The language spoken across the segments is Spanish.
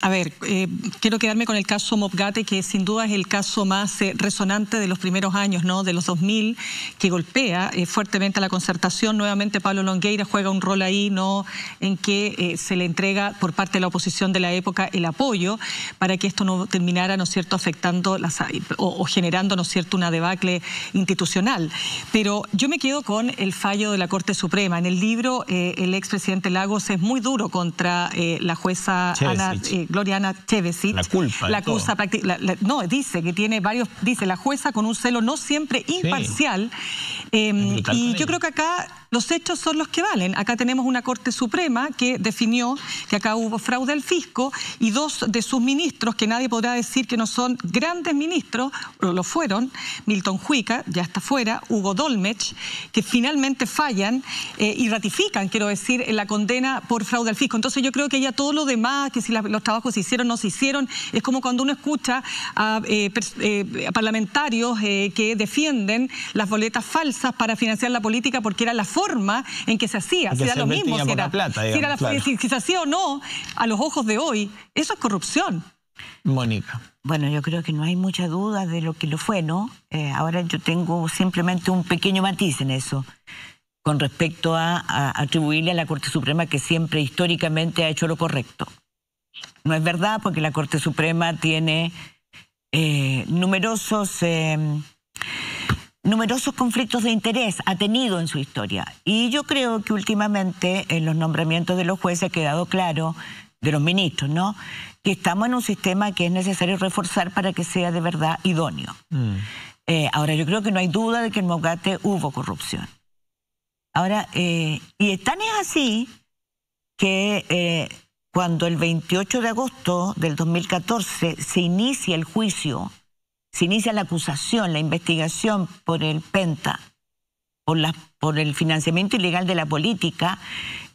A ver, quiero quedarme con el caso Mobgate, que sin duda es el caso más resonante de los primeros años, ¿no? De los 2000, que golpea fuertemente a la concertación. Nuevamente Pablo Longueira juega un rol ahí, ¿no? En que se le entrega por parte de la oposición de la época el apoyo para que esto no terminara, ¿no es cierto?, afectando o generando, ¿no es cierto?, una debacle institucional. Pero yo me quedo con el fallo de la Corte Suprema. En el libro, el expresidente Lagos es muy duro contra la jueza Gloriana Chevesic. La culpa. La acusa no, dice que tiene varios, dice la jueza con un celo no siempre imparcial. Y yo creo que acá los hechos son los que valen. Acá tenemos una Corte Suprema que definió que acá hubo fraude al fisco y dos de sus ministros, que nadie podrá decir que no son grandes ministros, pero lo fueron, Milton Juica, ya está fuera, Hugo Dolmech, que finalmente fallan y ratifican, quiero decir, la condena por fraude al fisco. Entonces yo creo que ya todo lo demás, que si los trabajos se hicieron o no se hicieron, es como cuando uno escucha a parlamentarios que defienden las boletas falsas para financiar la política porque era la forma en que se hacía. Si era lo mismo, si se hacía o no, a los ojos de hoy, eso es corrupción. Mónica. Bueno, yo creo que no hay mucha duda de lo que lo fue, ¿no? Ahora yo tengo simplemente un pequeño matiz en eso, con respecto a atribuirle a la Corte Suprema que siempre históricamente ha hecho lo correcto. No es verdad, porque la Corte Suprema tiene numerosos conflictos de interés, ha tenido en su historia. Y yo creo que últimamente en los nombramientos de los jueces ha quedado claro, de los ministros, ¿no?, que estamos en un sistema que es necesario reforzar para que sea de verdad idóneo. Ahora, yo creo que no hay duda de que en Mobgate hubo corrupción. Ahora, y tan es así que cuando el 28 de agosto del 2014 se inicia el juicio, se inicia la acusación, la investigación por el Penta, por el financiamiento ilegal de la política,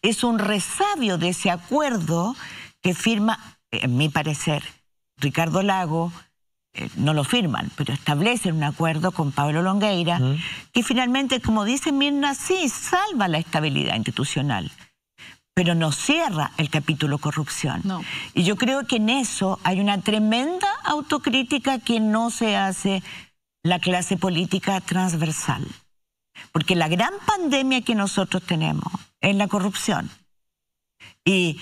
es un resabio de ese acuerdo que firma, en mi parecer, Ricardo Lagos. No lo firman, pero establecen un acuerdo con Pablo Longueira, que finalmente, como dice Mirna, sí, salva la estabilidad institucional, pero no cierra el capítulo corrupción. No. Y yo creo que en eso hay una tremenda autocrítica que no se hace la clase política transversal. Porque la gran pandemia que nosotros tenemos es la corrupción. Y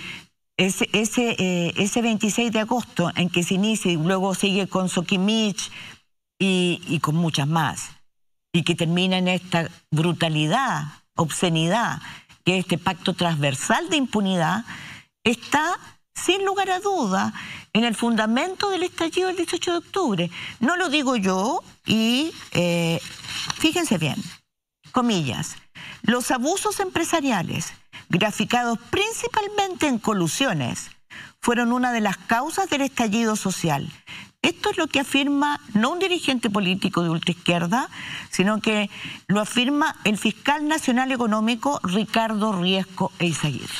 ese 26 de agosto en que se inicia y luego sigue con Soquimich y con muchas más, y que termina en esta brutalidad, obscenidad, que este pacto transversal de impunidad está, sin lugar a duda, en el fundamento del estallido del 18 de octubre. No lo digo yo y fíjense bien, comillas, los abusos empresariales graficados principalmente en colusiones fueron una de las causas del estallido social. Esto es lo que afirma no un dirigente político de ultraizquierda, sino que lo afirma el fiscal nacional económico Ricardo Riesco Eizaguirre.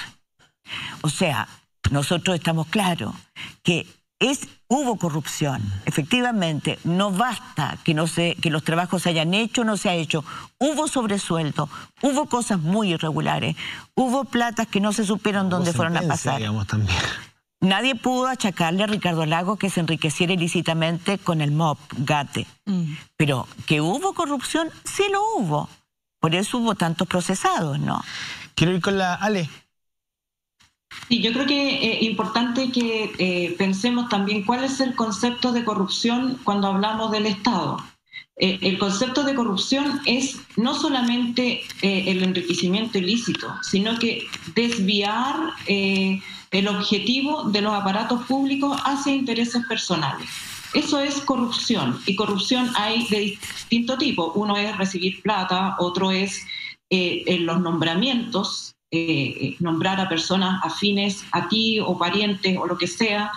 O sea, nosotros estamos claros que hubo corrupción. Efectivamente, no basta que los trabajos se hayan hecho o no se ha hecho. Hubo sobresueldo, hubo cosas muy irregulares, hubo platas que no se supieron dónde fueron a pasar. También. Nadie pudo achacarle a Ricardo Lagos que se enriqueciera ilícitamente con el Mobgate. Pero que hubo corrupción, sí lo hubo. Por eso hubo tantos procesados, ¿no? Quiero ir con la Ale. Sí, yo creo que es importante que pensemos también cuál es el concepto de corrupción cuando hablamos del Estado. El concepto de corrupción es no solamente el enriquecimiento ilícito, sino que desviar el objetivo de los aparatos públicos hacia intereses personales. Eso es corrupción, y corrupción hay de distinto tipo. Uno es recibir plata, otro es en los nombramientos, nombrar a personas afines a ti o parientes o lo que sea,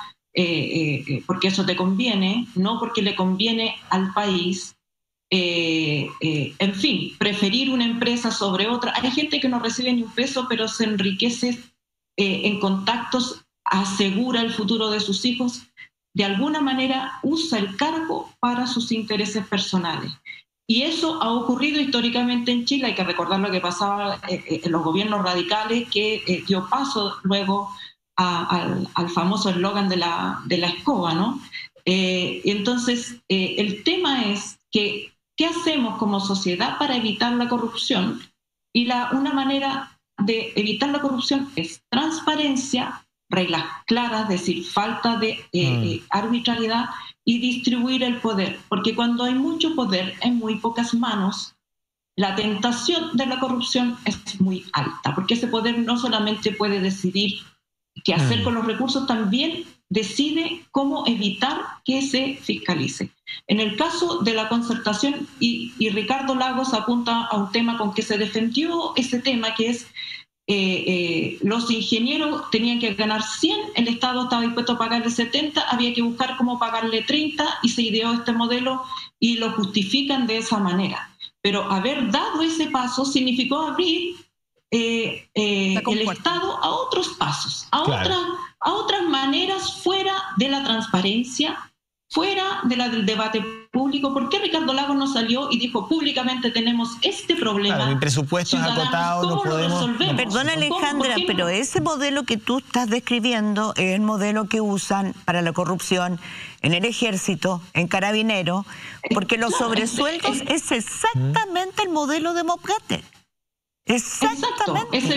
porque eso te conviene, no porque le conviene al país. En fin, preferir una empresa sobre otra. Hay gente que no recibe ni un peso, pero se enriquece en contactos, asegura el futuro de sus hijos. De alguna manera usa el cargo para sus intereses personales. Y eso ha ocurrido históricamente en Chile. Hay que recordar lo que pasaba en los gobiernos radicales, que dio paso luego al famoso eslogan de la escoba, ¿no? Entonces, el tema es que ¿qué hacemos como sociedad para evitar la corrupción? Y una manera de evitar la corrupción es transparencia, reglas claras, es decir, falta de arbitrariedad y distribuir el poder. Porque cuando hay mucho poder en muy pocas manos, la tentación de la corrupción es muy alta, porque ese poder no solamente puede decidir qué hacer con los recursos, también decide cómo evitar que se fiscalice. En el caso de la concertación, y Ricardo Lagos apunta a un tema con que se defendió ese tema, que es los ingenieros tenían que ganar 100, el Estado estaba dispuesto a pagarle 70, había que buscar cómo pagarle 30 y se ideó este modelo y lo justifican de esa manera. Pero haber dado ese paso significó abrir el Estado a otros pasos, a otras maneras fuera de la transparencia, fuera del debate público. ¿Por qué Ricardo Lagos no salió y dijo públicamente tenemos este problema? Claro, mi presupuesto es acotado, no podemos... Perdona, Alejandra, pero ese modelo que tú estás describiendo es el modelo que usan para la corrupción en el ejército, en carabineros, porque los sobresueldos es exactamente el modelo democrático. Exactamente. Exacto,